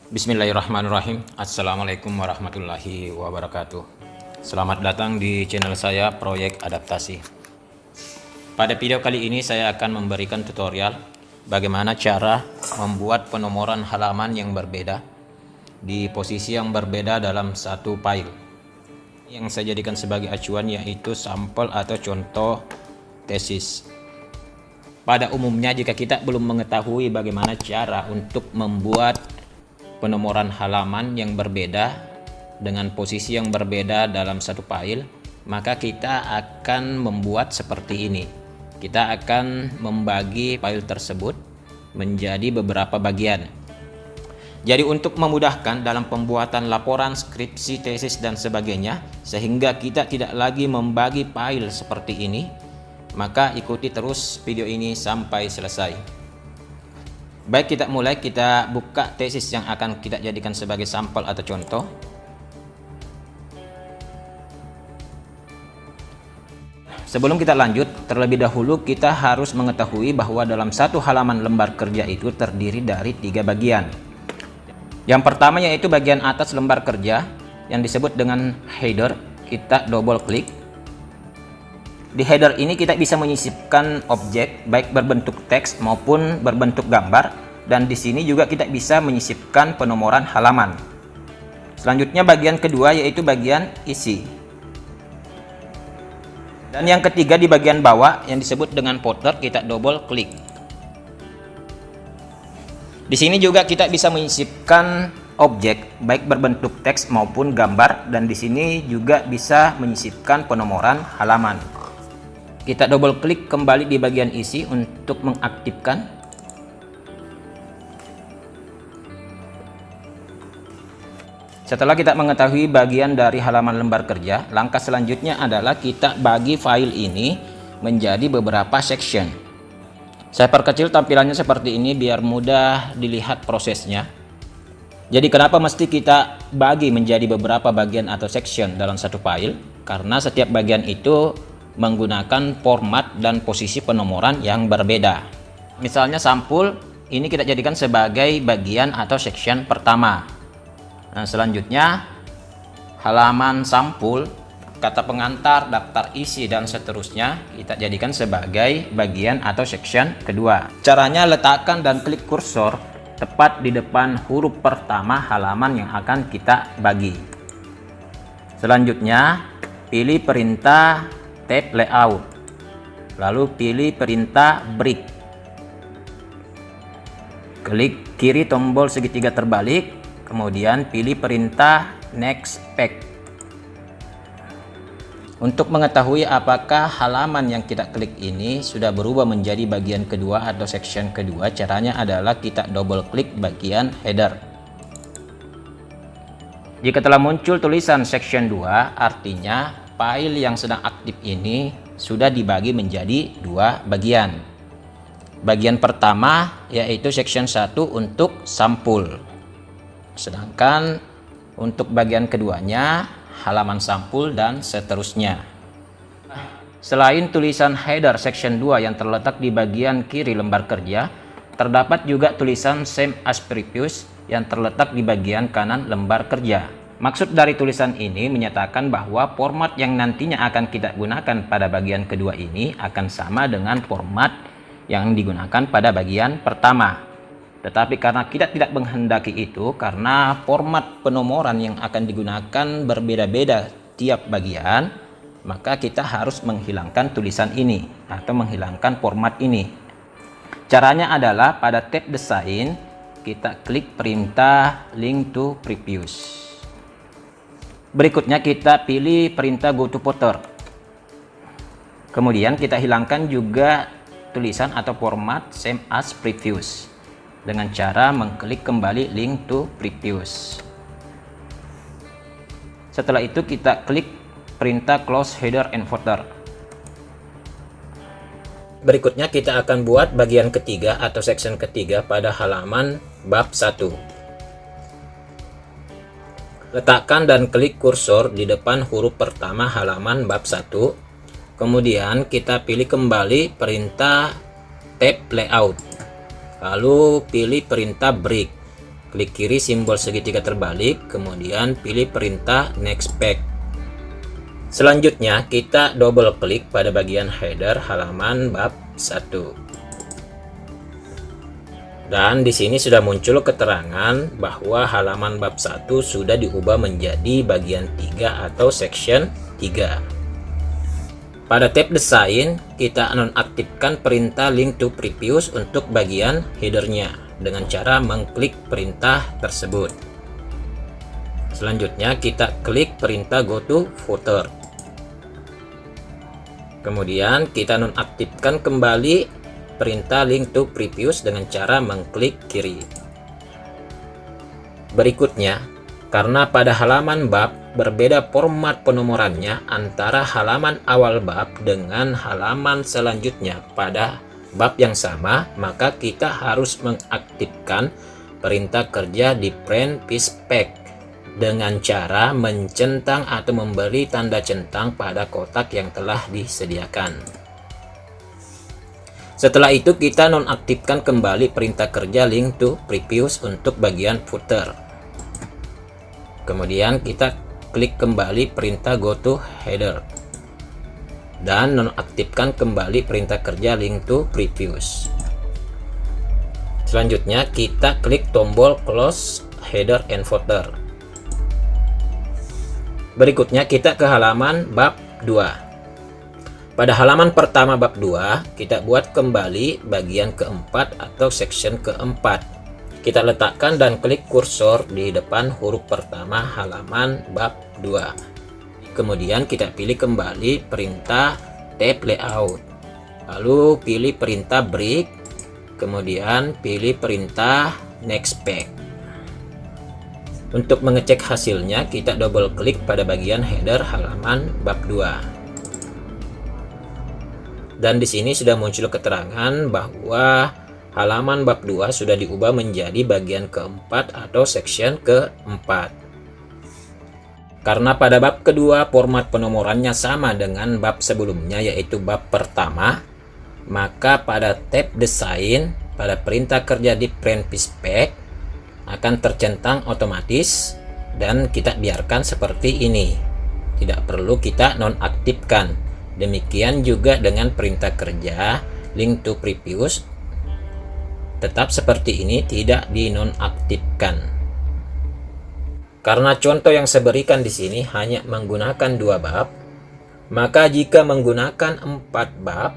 Bismillahirrahmanirrahim. Assalamualaikum warahmatullahi wabarakatuh. Selamat datang di channel saya, Proyek Adaptasi. Pada video kali ini saya akan memberikan tutorial bagaimana cara membuat penomoran halaman yang berbeda di posisi yang berbeda dalam satu file. Yang saya jadikan sebagai acuan yaitu sampel atau contoh tesis. Pada umumnya jika kita belum mengetahui bagaimana cara untuk membuat penomoran halaman yang berbeda dengan posisi yang berbeda dalam satu file, maka kita akan membuat seperti ini. Kita akan membagi file tersebut menjadi beberapa bagian. Jadi untuk memudahkan dalam pembuatan laporan, skripsi, tesis dan sebagainya, sehingga kita tidak lagi membagi file seperti ini, maka ikuti terus video ini sampai selesai. Baik, kita mulai. Kita buka tesis yang akan kita jadikan sebagai sampel atau contoh. Sebelum kita lanjut, terlebih dahulu kita harus mengetahui bahwa dalam satu halaman lembar kerja itu terdiri dari 3 bagian. Yang pertama yaitu bagian atas lembar kerja yang disebut dengan header. Kita double klik. Di header ini kita bisa menyisipkan objek baik berbentuk teks maupun berbentuk gambar, dan di sini juga kita bisa menyisipkan penomoran halaman. Selanjutnya bagian kedua yaitu bagian isi. Dan yang ketiga di bagian bawah yang disebut dengan footer, kita double klik. Di sini juga kita bisa menyisipkan objek baik berbentuk teks maupun gambar, dan di sini juga bisa menyisipkan penomoran halaman. Kita double klik kembali di bagian isi untuk mengaktifkan. Setelah kita mengetahui bagian dari halaman lembar kerja, langkah selanjutnya adalah kita bagi file ini menjadi beberapa section. Saya perkecil tampilannya seperti ini biar mudah dilihat prosesnya. Jadi kenapa mesti kita bagi menjadi beberapa bagian atau section dalam satu file? Karena setiap bagian itu menggunakan format dan posisi penomoran yang berbeda. Misalnya sampul ini kita jadikan sebagai bagian atau section pertama. Nah, selanjutnya halaman sampul, kata pengantar, daftar isi dan seterusnya kita jadikan sebagai bagian atau section kedua. Caranya letakkan dan klik kursor tepat di depan huruf pertama halaman yang akan kita bagi. Selanjutnya pilih perintah tab layout, lalu pilih perintah break. Klik kiri tombol segitiga terbalik, kemudian pilih perintah next page. Untuk mengetahui apakah halaman yang kita klik ini sudah berubah menjadi bagian kedua atau section kedua, caranya adalah kita double klik bagian header. Jika telah muncul tulisan section 2, artinya file yang sedang aktif ini sudah dibagi menjadi 2 bagian. Bagian pertama yaitu section 1 untuk sampul. Sedangkan untuk bagian keduanya halaman sampul dan seterusnya. Selain tulisan header section 2 yang terletak di bagian kiri lembar kerja, terdapat juga tulisan same as previous yang terletak di bagian kanan lembar kerja. Maksud dari tulisan ini menyatakan bahwa format yang nantinya akan kita gunakan pada bagian kedua ini akan sama dengan format yang digunakan pada bagian pertama. Tetapi karena kita tidak menghendaki itu, karena format penomoran yang akan digunakan berbeda-beda tiap bagian, maka kita harus menghilangkan tulisan ini atau menghilangkan format ini. Caranya adalah pada tab desain kita klik perintah link to previous. Berikutnya kita pilih perintah go to footer. Kemudian kita hilangkan juga tulisan atau format same as previous dengan cara mengklik kembali link to previous. Setelah itu kita klik perintah close header and footer. Berikutnya kita akan buat bagian ketiga atau section ketiga pada halaman bab 1. Letakkan dan klik kursor di depan huruf pertama halaman bab 1. Kemudian kita pilih kembali perintah tab layout. Lalu pilih perintah break. klik kiri simbol segitiga terbalik, kemudian pilih perintah next page. Selanjutnya kita double klik pada bagian header halaman bab 1. Dan di sini sudah muncul keterangan bahwa halaman bab 1 sudah diubah menjadi bagian 3 atau section 3. Pada tab desain, kita nonaktifkan perintah link to previous untuk bagian headernya dengan cara mengklik perintah tersebut. Selanjutnya kita klik perintah go to footer. Kemudian kita nonaktifkan kembali perintah link to previous dengan cara mengklik kiri. Berikutnya, karena pada halaman bab berbeda format penomorannya antara halaman awal bab dengan halaman selanjutnya pada bab yang sama, maka kita harus mengaktifkan perintah kerja di print piece pack dengan cara mencentang atau memberi tanda centang pada kotak yang telah disediakan. Setelah itu kita nonaktifkan kembali perintah kerja link to previous untuk bagian footer. Kemudian kita klik kembali perintah go to header dan nonaktifkan kembali perintah kerja link to previous. Selanjutnya kita klik tombol close header and footer. Berikutnya kita ke halaman bab 2. Pada halaman pertama bab 2, kita buat kembali bagian keempat atau section keempat. Kita letakkan dan klik kursor di depan huruf pertama halaman bab 2. Kemudian kita pilih kembali perintah tab layout. Lalu pilih perintah break, kemudian pilih perintah next page. Untuk mengecek hasilnya, kita double klik pada bagian header halaman bab 2. Dan di sini sudah muncul keterangan bahwa halaman bab 2 sudah diubah menjadi bagian keempat atau section keempat. Karena pada bab kedua format penomorannya sama dengan bab sebelumnya, yaitu bab pertama, maka pada tab desain pada perintah kerja di print piece pack akan tercentang otomatis dan kita biarkan seperti ini. Tidak perlu kita nonaktifkan. Demikian juga dengan perintah kerja link to previous, tetap seperti ini, tidak dinonaktifkan. Karena contoh yang saya berikan di sini hanya menggunakan 2 bab, maka jika menggunakan 4 bab,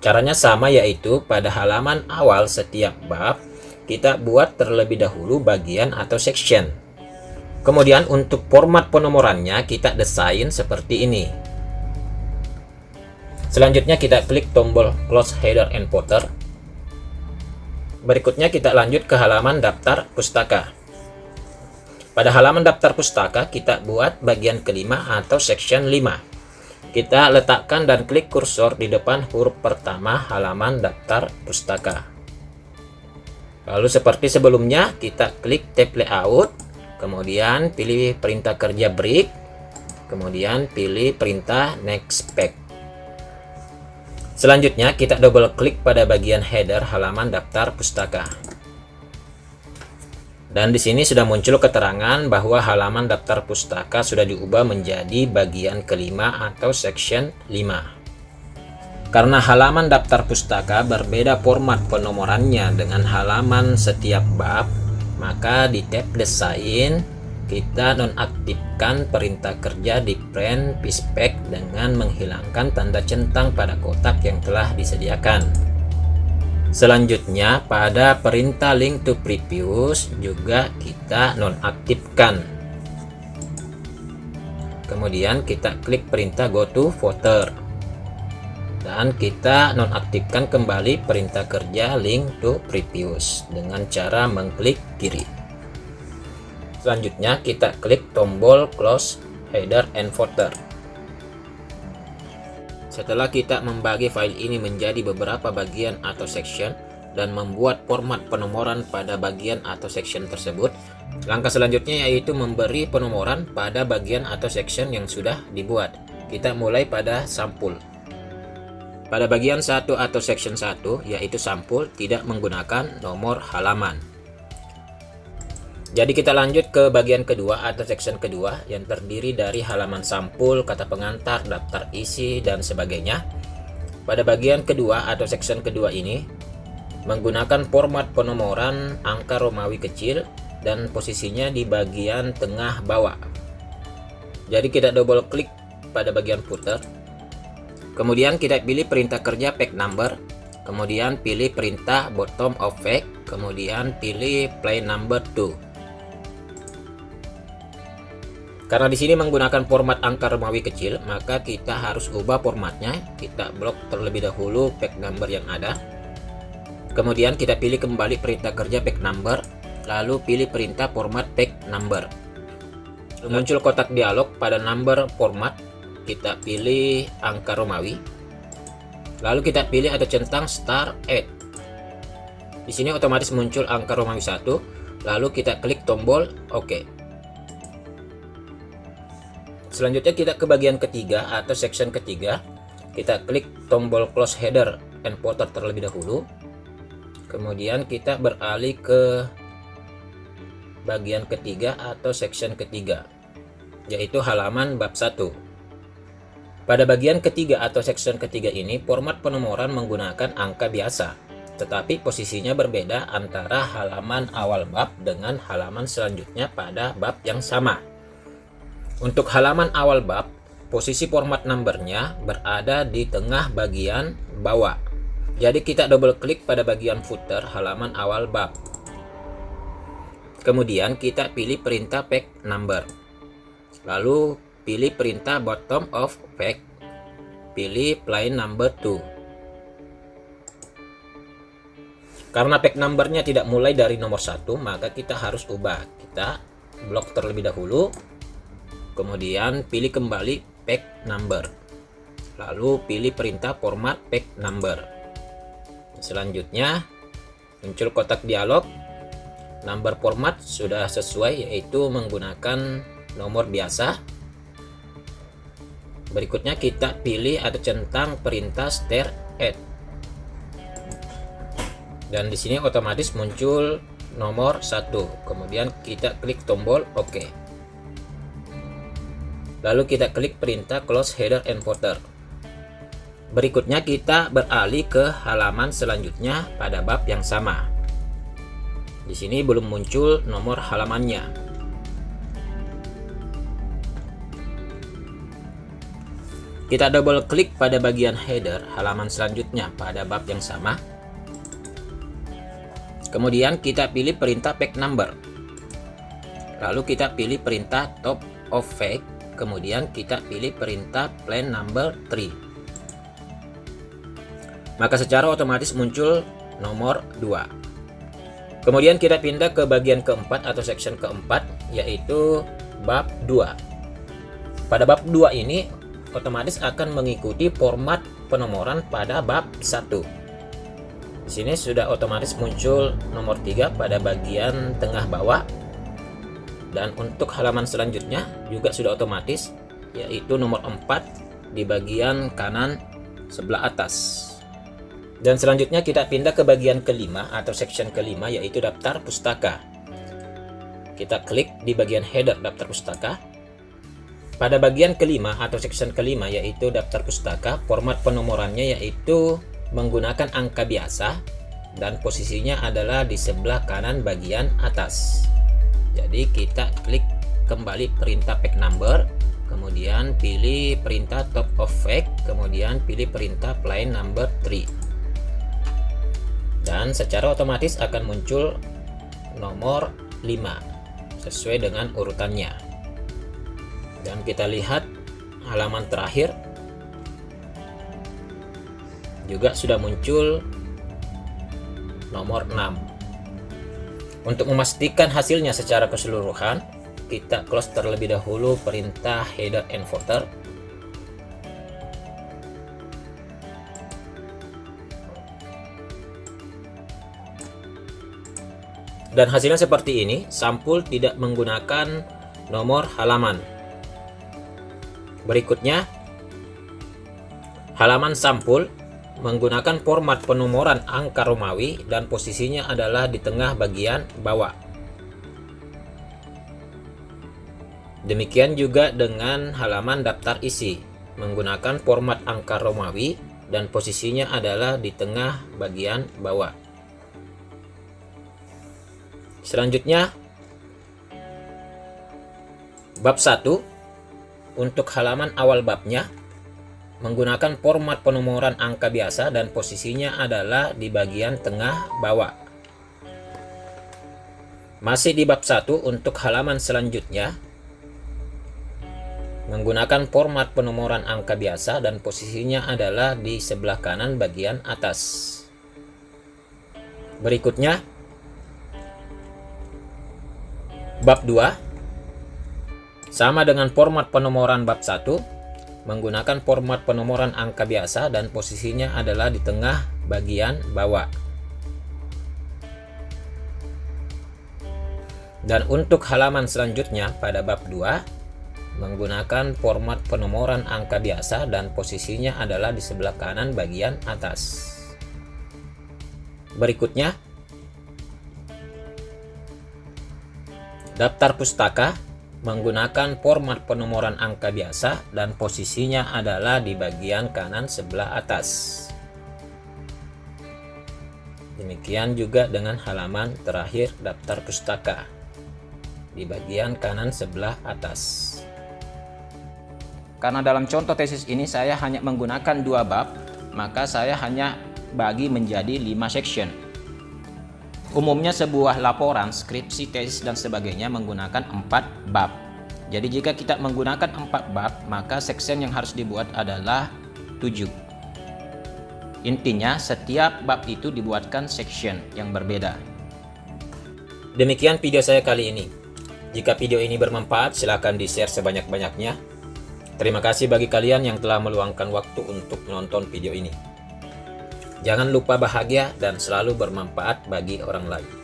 caranya sama, yaitu pada halaman awal setiap bab kita buat terlebih dahulu bagian atau section. Kemudian untuk format penomorannya kita desain seperti ini. Selanjutnya kita klik tombol close header and footer. Berikutnya kita lanjut ke halaman daftar pustaka. Pada halaman daftar pustaka kita buat bagian kelima atau section 5. Kita letakkan dan klik kursor di depan huruf pertama halaman daftar pustaka. Lalu seperti sebelumnya kita klik tab layout, kemudian pilih perintah kerja break, kemudian pilih perintah next page. Selanjutnya kita double klik pada bagian header halaman daftar pustaka. Dan di sini sudah muncul keterangan bahwa halaman daftar pustaka sudah diubah menjadi bagian kelima atau section 5. Karena halaman daftar pustaka berbeda format penomorannya dengan halaman setiap bab, maka di tab desain kita nonaktifkan perintah kerja di print piece pack dengan menghilangkan tanda centang pada kotak yang telah disediakan. Selanjutnya pada perintah link to previous juga kita nonaktifkan. Kemudian kita klik perintah go to footer dan kita nonaktifkan kembali perintah kerja link to previous dengan cara mengklik kiri. Selanjutnya kita klik tombol close header and footer. Setelah kita membagi file ini menjadi beberapa bagian atau section dan membuat format penomoran pada bagian atau section tersebut, langkah selanjutnya yaitu memberi penomoran pada bagian atau section yang sudah dibuat. Kita mulai pada sampul. Pada bagian 1 atau section 1 yaitu sampul tidak menggunakan nomor halaman. Jadi kita lanjut ke bagian kedua atau section kedua yang terdiri dari halaman sampul, kata pengantar, daftar isi, dan sebagainya. Pada bagian kedua atau section kedua ini menggunakan format penomoran angka Romawi kecil dan posisinya di bagian tengah bawah. Jadi kita double klik pada bagian footer. Kemudian kita pilih perintah kerja pack number, kemudian pilih perintah bottom of pack, kemudian pilih plain number 2. Karena di sini menggunakan format angka Romawi kecil, maka kita harus ubah formatnya. Kita blok terlebih dahulu pack number yang ada. Kemudian kita pilih kembali perintah kerja pack number, lalu pilih perintah format pack number. Muncul kotak dialog pada number format, kita pilih angka Romawi. Lalu kita pilih ada centang start add. Di sini otomatis muncul angka Romawi 1, lalu kita klik tombol OK. Selanjutnya kita ke bagian ketiga atau section ketiga. Kita klik tombol close header and footer terlebih dahulu. Kemudian kita beralih ke bagian ketiga atau section ketiga, yaitu halaman bab 1. Pada bagian ketiga atau section ketiga ini, format penomoran menggunakan angka biasa, tetapi posisinya berbeda antara halaman awal bab dengan halaman selanjutnya pada bab yang sama. Untuk halaman awal bab, posisi format numbernya berada di tengah bagian bawah. Jadi kita double klik pada bagian footer halaman awal bab. Kemudian kita pilih perintah pack number. Lalu pilih perintah bottom of pack. Pilih plain number 2. Karena pack numbernya tidak mulai dari nomor 1, maka kita harus ubah. Kita blok terlebih dahulu. Kemudian pilih kembali pack number, lalu pilih perintah format pack number. Selanjutnya muncul kotak dialog. Number format sudah sesuai, yaitu menggunakan nomor biasa. Berikutnya kita pilih ada centang perintah start add, dan di sini otomatis muncul nomor 1. Kemudian kita klik tombol OK. Lalu kita klik perintah close header and footer. Berikutnya kita beralih ke halaman selanjutnya pada bab yang sama. Di sini belum muncul nomor halamannya. Kita double klik pada bagian header halaman selanjutnya pada bab yang sama. Kemudian kita pilih perintah pack number. Lalu kita pilih perintah top of pack. Kemudian kita pilih perintah plain number 3. Maka secara otomatis muncul nomor 2. Kemudian kita pindah ke bagian keempat atau section keempat, yaitu bab 2. Pada bab 2 ini otomatis akan mengikuti format penomoran pada bab 1. Di sini sudah otomatis muncul nomor 3 pada bagian tengah bawah. Dan untuk halaman selanjutnya juga sudah otomatis, yaitu nomor 4 di bagian kanan sebelah atas. Dan selanjutnya kita pindah ke bagian kelima atau section kelima, yaitu daftar pustaka. Kita klik di bagian header daftar pustaka. Pada bagian kelima atau section kelima, yaitu daftar pustaka, format penomorannya yaitu menggunakan angka biasa dan posisinya adalah di sebelah kanan bagian atas. Jadi kita klik kembali perintah pack number, kemudian pilih perintah top of pack, kemudian pilih perintah plain number 3. Dan secara otomatis akan muncul nomor 5 sesuai dengan urutannya. Dan kita lihat halaman terakhir juga sudah muncul nomor 6. Untuk memastikan hasilnya secara keseluruhan, kita close terlebih dahulu perintah header and footer. Dan hasilnya seperti ini, sampul tidak menggunakan nomor halaman. Berikutnya, halaman sampul menggunakan format penomoran angka Romawi dan posisinya adalah di tengah bagian bawah. Demikian juga dengan halaman daftar isi, menggunakan format angka Romawi dan posisinya adalah di tengah bagian bawah. Selanjutnya, bab 1, untuk halaman awal babnya, menggunakan format penomoran angka biasa dan posisinya adalah di bagian tengah bawah. Masih di bab 1, untuk halaman selanjutnya, menggunakan format penomoran angka biasa dan posisinya adalah di sebelah kanan bagian atas. Berikutnya, bab 2, sama dengan format penomoran bab 1, menggunakan format penomoran angka biasa dan posisinya adalah di tengah bagian bawah. Dan untuk halaman selanjutnya pada bab 2, menggunakan format penomoran angka biasa dan posisinya adalah di sebelah kanan bagian atas. Berikutnya, daftar pustaka, menggunakan format penomoran angka biasa dan posisinya adalah di bagian kanan sebelah atas. Demikian juga dengan halaman terakhir daftar pustaka, di bagian kanan sebelah atas. Karena dalam contoh tesis ini saya hanya menggunakan 2 bab, maka saya hanya bagi menjadi 5 section. Umumnya sebuah laporan, skripsi, tesis, dan sebagainya menggunakan 4 bab. Jadi jika kita menggunakan 4 bab, maka section yang harus dibuat adalah 7. Intinya, setiap bab itu dibuatkan section yang berbeda. Demikian video saya kali ini. Jika video ini bermanfaat, silakan di-share sebanyak-banyaknya. Terima kasih bagi kalian yang telah meluangkan waktu untuk menonton video ini. Jangan lupa bahagia dan selalu bermanfaat bagi orang lain.